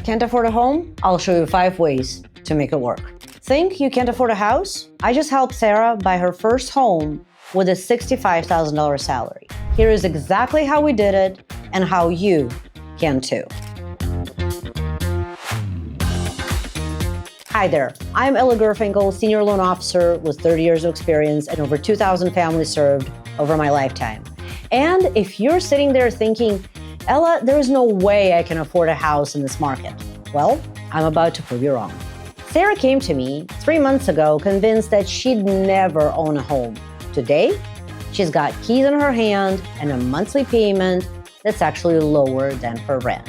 Can't afford a home? I'll show you 5 ways to make it work. Think you can't afford a house? I just helped Sarah buy her first home with a $65,000 salary. Here is exactly how we did it and how you can too. Hi there, I'm Gurfinkel, Senior Loan Officer with 30 years of experience and over 2,000 families served over my lifetime. And if you're sitting there thinking, Ella, there is no way I can afford a house in this market, well, I'm about to prove you wrong. Sarah came to me 3 months ago convinced that she'd never own a home. Today, she's got keys in her hand and a monthly payment that's actually lower than her rent.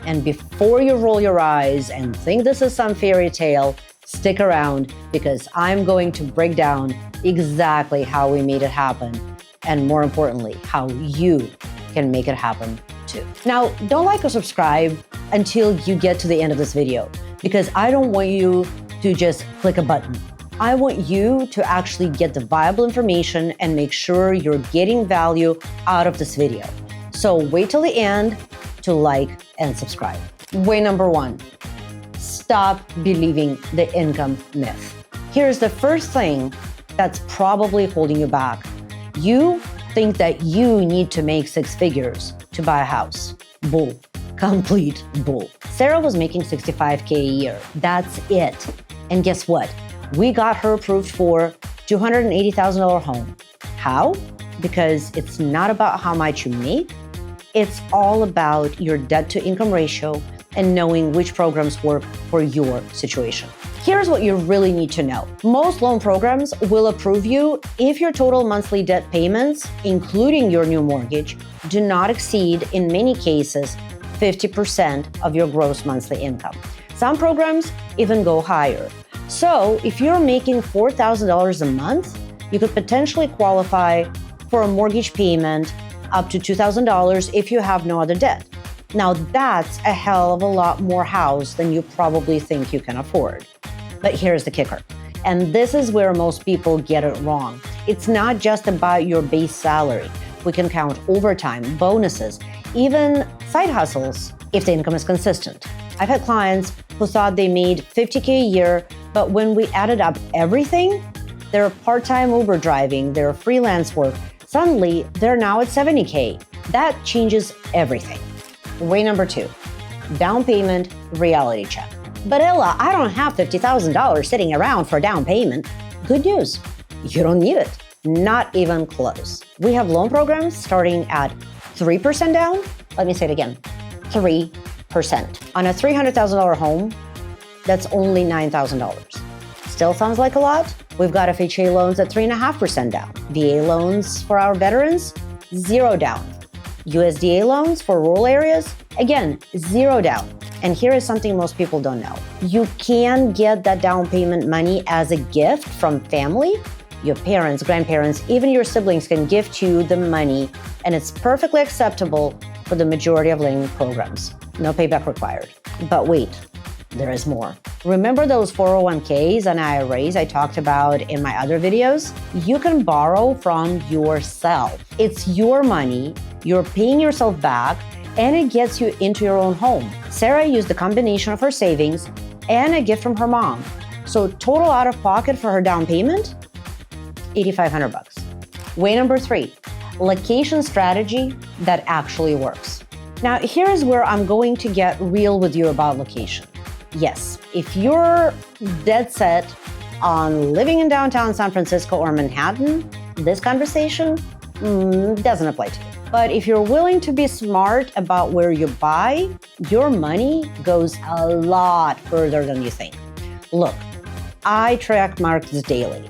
And before you roll your eyes and think this is some fairy tale, stick around because I'm going to break down exactly how we made it happen and more importantly, how you can make it happen too. Now, don't like or subscribe until you get to the end of this video because I don't want you to just click a button. I want you to actually get the viable information and make sure you're getting value out of this video. So wait till the end to like and subscribe. Way number 1, stop believing the income myth. Here's the first thing that's probably holding you back. You think that you need to make 6 figures to buy a house. Bull. Complete bull. Sarah was making $65K a year. That's it. And guess what? We got her approved for $280,000 home. How? Because it's not about how much you make. It's all about your debt-to-income ratio and knowing which programs work for your situation. Here's what you really need to know. Most loan programs will approve you if your total monthly debt payments, including your new mortgage, do not exceed, in many cases, 50% of your gross monthly income. Some programs even go higher. So if you're making $4,000 a month, you could potentially qualify for a mortgage payment up to $2,000 if you have no other debt. Now that's a hell of a lot more house than you probably think you can afford. But here's the kicker, and this is where most people get it wrong. It's not just about your base salary. We can count overtime, bonuses, even side hustles if the income is consistent. I've had clients who thought they made $50K a year, but when we added up everything, their part-time Uber driving, their freelance work, suddenly they're now at $70K. That changes everything. Way number 2, down payment reality check. But Ella, I don't have $50,000 sitting around for a down payment. Good news, you don't need it. Not even close. We have loan programs starting at 3% down. Let me say it again, 3%. On a $300,000 home, that's only $9,000. Still sounds like a lot? We've got FHA loans at 3.5% down. VA loans for our veterans, 0 down. USDA loans for rural areas, again, 0 down. And here is something most people don't know. You can get that down payment money as a gift from family. Your parents, grandparents, even your siblings can gift you the money, and it's perfectly acceptable for the majority of lending programs. No payback required. But wait, there is more. Remember those 401ks and IRAs I talked about in my other videos? You can borrow from yourself. It's your money, you're paying yourself back, and it gets you into your own home. Sarah used the combination of her savings and a gift from her mom. So total out of pocket for her down payment, $8,500. Way number 3, location strategy that actually works. Now, here's where I'm going to get real with you about location. Yes, if you're dead set on living in downtown San Francisco or Manhattan, this conversation doesn't apply to you. But if you're willing to be smart about where you buy, your money goes a lot further than you think. Look, I track markets daily.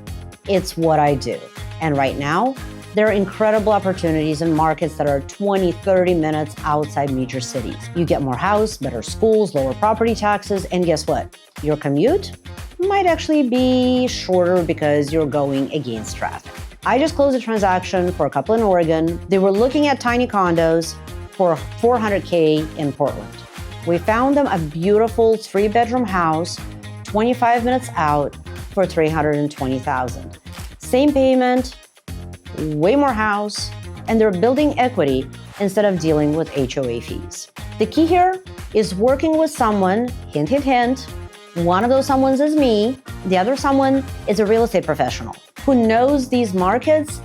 It's what I do. And right now, there are incredible opportunities in markets that are 20, 30 minutes outside major cities. You get more house, better schools, lower property taxes, and guess what? Your commute might actually be shorter because you're going against traffic. I just closed a transaction for a couple in Oregon. They were looking at tiny condos for $400K in Portland. We found them a beautiful 3-bedroom house, 25 minutes out for $320,000. Same payment, way more house, and they're building equity instead of dealing with HOA fees. The key here, is working with someone, hint, hint, hint. One of those someones is me. The other someone is a real estate professional who knows these markets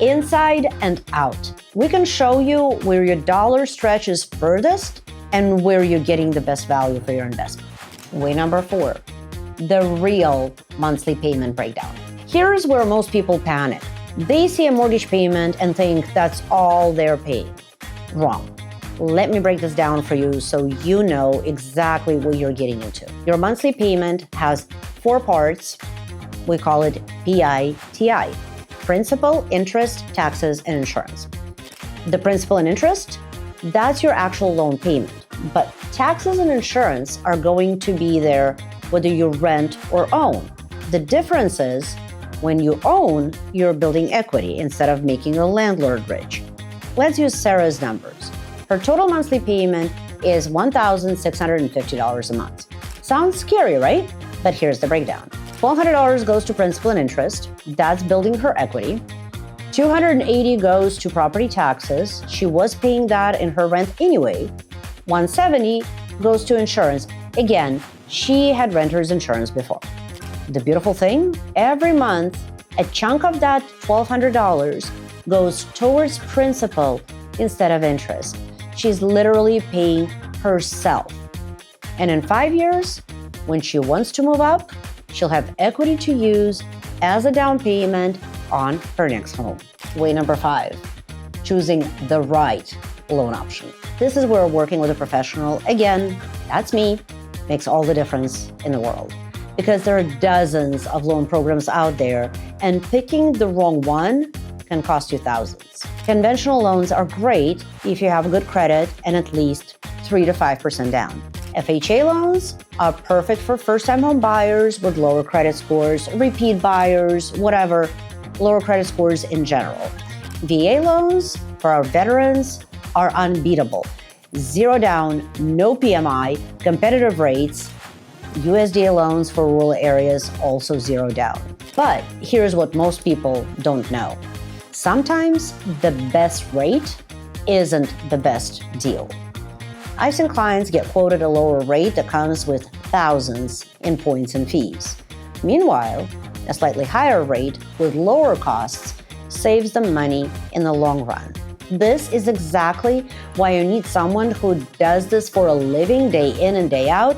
inside and out. We can show you where your dollar stretches furthest and where you're getting the best value for your investment. Way number 4, the real monthly payment breakdown. Here's where most people panic. They see a mortgage payment and think that's all they're paying. Wrong. Let me break this down for you so you know exactly what you're getting into. Your monthly payment has 4 parts. We call it PITI: principal, interest, taxes, and insurance. The principal and interest, that's your actual loan payment. But taxes and insurance are going to be there whether you rent or own. The difference is when you own, you're building equity instead of making a landlord rich. Let's use Sarah's numbers. Her total monthly payment is $1,650 a month. Sounds scary, right? But here's the breakdown. $1,200 goes to principal and interest. That's building her equity. $280 goes to property taxes. She was paying that in her rent anyway. $170 goes to insurance. Again, she had renter's insurance before. The beautiful thing, every month, a chunk of that $1,200 goes towards principal instead of interest. She's literally paying herself. And in 5 years, when she wants to move up, she'll have equity to use as a down payment on her next home. Way number 5, choosing the right loan option. This is where working with a professional, again, that's me, makes all the difference in the world. Because there are dozens of loan programs out there, and picking the wrong one can cost you thousands. Conventional loans are great if you have good credit and at least 3 to 5% down. FHA loans are perfect for first-time home buyers with lower credit scores, repeat buyers, whatever, lower credit scores in general. VA loans for our veterans are unbeatable. 0 down, no PMI, competitive rates. USDA loans for rural areas, also 0 down. But here's what most people don't know. Sometimes the best rate isn't the best deal. I've seen clients get quoted a lower rate that comes with thousands in points and fees. Meanwhile, a slightly higher rate with lower costs saves them money in the long run. This is exactly why you need someone who does this for a living day in and day out.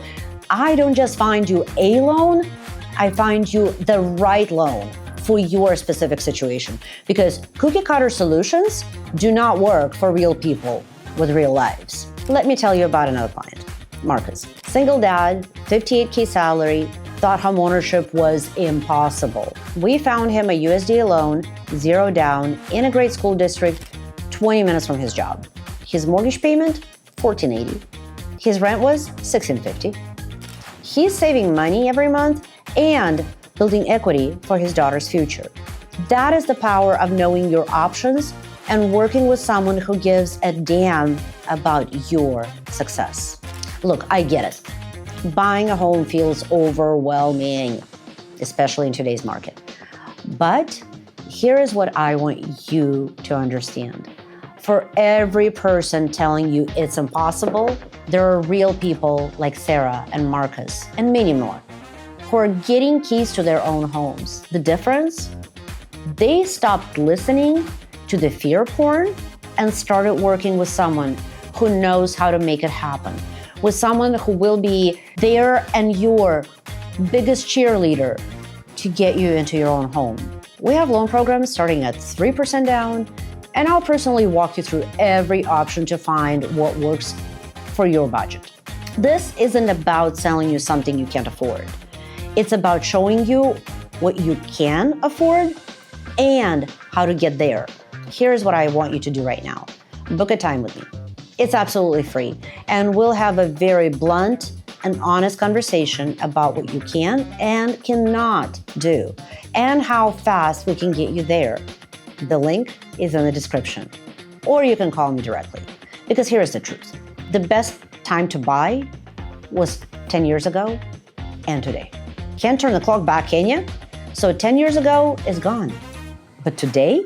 I don't just find you a loan, I find you the right loan for your specific situation. Because cookie cutter solutions do not work for real people with real lives. Let me tell you about another client, Marcus. Single dad, 58K salary, thought homeownership was impossible. We found him a USDA loan, 0 down, in a great school district, 20 minutes from his job. His mortgage payment, $1,480. His rent was $1,650. He's saving money every month and building equity for his daughter's future. That is the power of knowing your options and working with someone who gives a damn about your success. Look, I get it. Buying a home feels overwhelming, especially in today's market. But here is what I want you to understand. For every person telling you it's impossible, there are real people like Sarah and Marcus and many more who are getting keys to their own homes. The difference? They stopped listening to the fear porn and started working with someone who knows how to make it happen, with someone who will be there and your biggest cheerleader to get you into your own home. We have loan programs starting at 3% down, and I'll personally walk you through every option to find what works for your budget. This isn't about selling you something you can't afford. It's about showing you what you can afford and how to get there. Here's what I want you to do right now. Book a time with me. It's absolutely free, and we'll have a very blunt and honest conversation about what you can and cannot do, and how fast we can get you there. The link is in the description, or you can call me directly. Because here's the truth. The best time to buy was 10 years ago and today. Can't turn the clock back, can you? So 10 years ago is gone. But today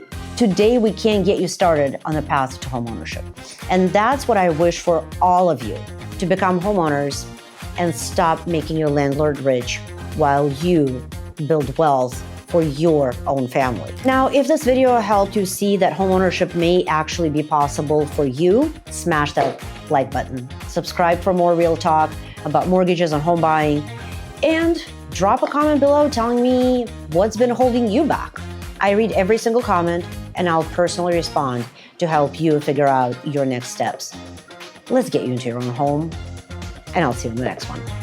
we can get you started on the path to homeownership. And that's what I wish for all of you, to become homeowners and stop making your landlord rich while you build wealth for your own family. Now, if this video helped you see that homeownership may actually be possible for you, smash that like button. Subscribe for more real talk about mortgages and home buying, and drop a comment below telling me what's been holding you back. I read every single comment and I'll personally respond to help you figure out your next steps. Let's get you into your own home, and I'll see you in the next one.